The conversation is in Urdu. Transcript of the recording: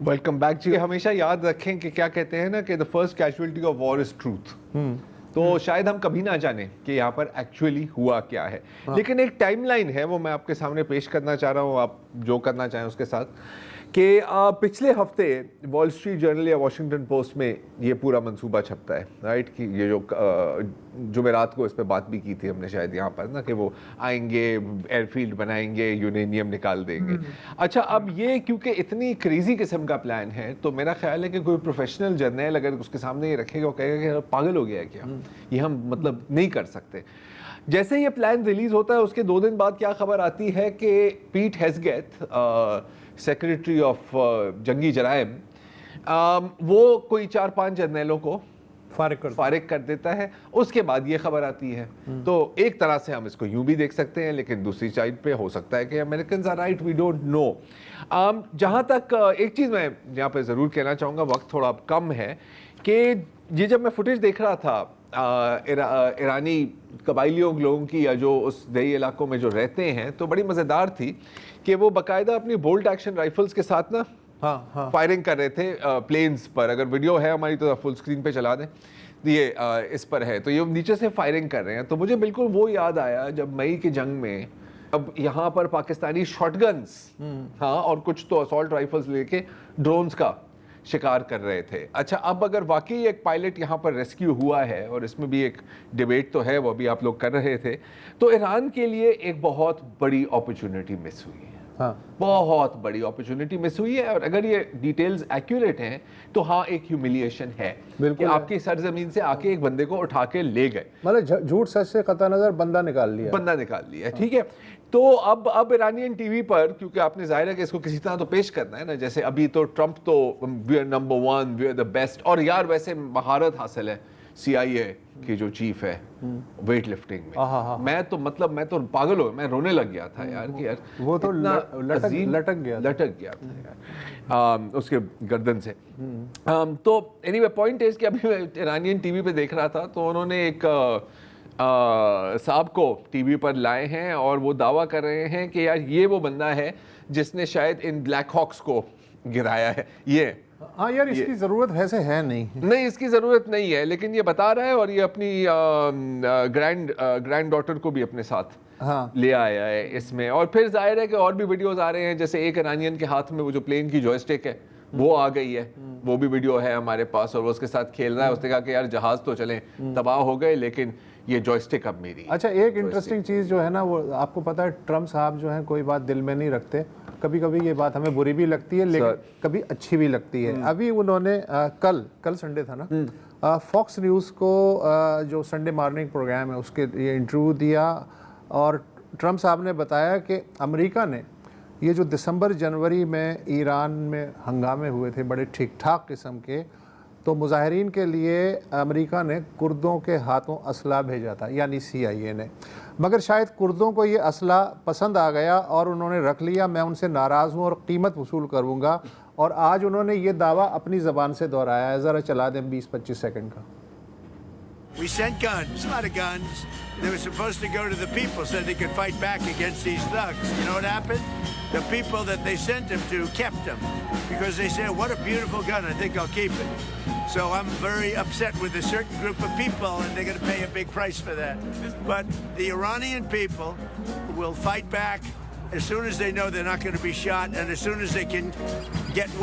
ویلکم بیک جی. ہمیشہ یاد رکھیں کہ کیا کہتے ہیں نا کہ the first casualty of war is truth. تو شاید ہم کبھی نہ جانیں کہ یہاں پر ایکچولی ہوا کیا ہے, لیکن ایک ٹائم لائن ہے وہ میں آپ کے سامنے پیش کرنا چاہ رہا ہوں, آپ جو کرنا چاہیں اس کے ساتھ. کہ پچھلے ہفتے وال اسٹریٹ جرنل یا واشنگٹن پوسٹ میں یہ پورا منصوبہ چھپتا ہے, رائٹ, کہ یہ جو جمعرات کو اس پہ بات بھی کی تھی ہم نے شاید یہاں پر نا, کہ وہ آئیں گے, ایئر فیلڈ بنائیں گے, یورینیم نکال دیں گے. اچھا, اب یہ کیونکہ اتنی کریزی قسم کا پلان ہے تو میرا خیال ہے کہ کوئی پروفیشنل جرنل اگر اس کے سامنے یہ رکھے گا وہ کہے گا کہ پاگل ہو گیا ہے کیا, یہ ہم مطلب نہیں کر سکتے. جیسے یہ پلان ریلیز ہوتا ہے اس کے 2 دن بعد کیا خبر آتی ہے کہ پیٹ ہیزگیتھ, سیکریٹری آف جنگی جرائم, وہ کوئی 4-5 جرنیلوں کو فارغ کر دیتا ہے. اس کے بعد یہ خبر آتی ہے. تو ایک طرح سے ہم اس کو یوں بھی دیکھ سکتے ہیں, لیکن دوسری سائڈ پہ ہو سکتا ہے کہ Americans are right, we don't know. جہاں تک ایک چیز میں یہاں پہ ضرور کہنا چاہوں گا, وقت تھوڑا کم ہے, کہ یہ جب میں فوٹیج دیکھ رہا تھا ایرانی قبائلیوں لوگوں کی یا جو اس دیہی علاقوں میں جو رہتے ہیں, تو بڑی مزیدار تھی کہ وہ باقاعدہ اپنی بولٹ ایکشن رائفلز کے ساتھ نا فائرنگ کر رہے تھے پلینز پر. اگر ویڈیو ہے ہماری تو فل اسکرین پہ چلا دیں, یہ اس پر ہے, تو یہ نیچے سے فائرنگ کر رہے ہیں. تو مجھے بالکل وہ یاد آیا جب مئی کی جنگ میں اب یہاں پر پاکستانی شاٹ گنز اور کچھ تو اسالٹ رائفلز لے کے ڈرونز کا شکار کر رہے تھے. اچھا, اب اگر واقعی ایک پائلٹ یہاں پر ریسکیو ہوا ہے, اور اس میں بھی ایک ڈیبیٹ تو ہے, وہ بھی آپ لوگ کر رہے تھے, تو ایران کے لیے ایک بہت بڑی اپرچونٹی مس ہوئی ہے. بہت بڑی اپرچونٹی مس ہوئی ہے. اور اگر یہ ڈیٹیلز ایکوریٹ ہیں تو ہاں ایک ہیوملیشن ہے کہ آپ کی سرزمین سے آ کے ایک بندے کو اٹھا کے لے گئے, مطلب جھوٹ سچ سے قطع نظر بندہ نکال لیا. ٹھیک ہے. تو اب ایرانین ٹی وی پر, کیونکہ آپ نے ظاہر ہے کہ اس کو کسی طرح تو پیش کرنا ہے نا, جیسے ابھی تو ٹرمپ تو we are number 1, we are the best, اور یار ویسے مہارت حاصل ہے CIA کی جو چیف ہے ویٹ لفٹنگ میں. میں تو پاگل ہو, میں رونے لگ گیا تھا یار, کہ یار وہ تو لٹک گیا تھا یار اس کے گردن سے. تو اینی وے پوائنٹ از کہ ابھی میں ایرانین ٹی وی پہ دیکھ رہا تھا, تو انہوں نے ایک صاحب کو ٹی وی پر لائے ہیں, اور وہ دعویٰ کر رہے ہیں کہ یار یہ وہ بندہ ہے جس نے شاید ان بلیک ہاکس کو گرایا ہے. یار اس کی ضرورت ویسے ہے نہیں, اس کی ضرورت نہیں ہے, لیکن یہ بتا رہا ہے, اور یہ اپنی گرینڈ ڈاٹر کو بھی اپنے ساتھ لے آیا ہے اس میں. اور پھر ظاہر ہے کہ اور بھی ویڈیوز آ رہے ہیں, جیسے ایک ایرانین کے ہاتھ میں وہ جو پلین کی جوائے اسٹک ہے وہ آ گئی ہے, وہ بھی ویڈیو ہے ہمارے پاس, اور وہ اس کے ساتھ کھیل رہا ہے. اس نے کہا کہ یار جہاز تو چلیں تباہ ہو گئے, لیکن یہ جوائے اسٹک اب میری. اچھا, ایک انٹرسٹنگ چیز جو ہے نا, وہ آپ کو پتا ہے ٹرمپ صاحب جو ہیں کوئی بات دل میں نہیں رکھتے. کبھی کبھی یہ بات ہمیں بری بھی لگتی ہے, لیکن کبھی اچھی بھی لگتی ہے. ابھی انہوں نے کل سنڈے تھا نا, فاکس نیوز کو جو سنڈے مارننگ پروگرام ہے اس کے یہ انٹرویو دیا, اور ٹرمپ صاحب نے بتایا کہ امریکہ نے یہ جو دسمبر جنوری میں ایران میں ہنگامے ہوئے تھے بڑے ٹھیک ٹھاک قسم کے, تو مظاہرین کے لیے امریکہ نے کردوں کے ہاتھوں اسلحہ بھیجا تھا, یعنی CIA نے. مگر شاید کردوں کو یہ اسلحہ پسند آ گیا اور انہوں نے رکھ لیا. میں ان سے ناراض ہوں اور قیمت وصول کروں گا. اور آج انہوں نے یہ دعویٰ اپنی زبان سے دہرایا ہے. ذرا چلا دیں 20-25 سیکنڈ کا. We sent guns, a lot of guns. They were supposed to go to the people so they could fight back against these thugs. You know what happened? The people that they sent them to kept them because they said, what a beautiful gun, I think I'll keep it. So I'm very upset with a certain group of people, and they're going to pay a big price for that. But the Iranian people will fight back as soon as they know they're not going to be shot, and as soon as they can get...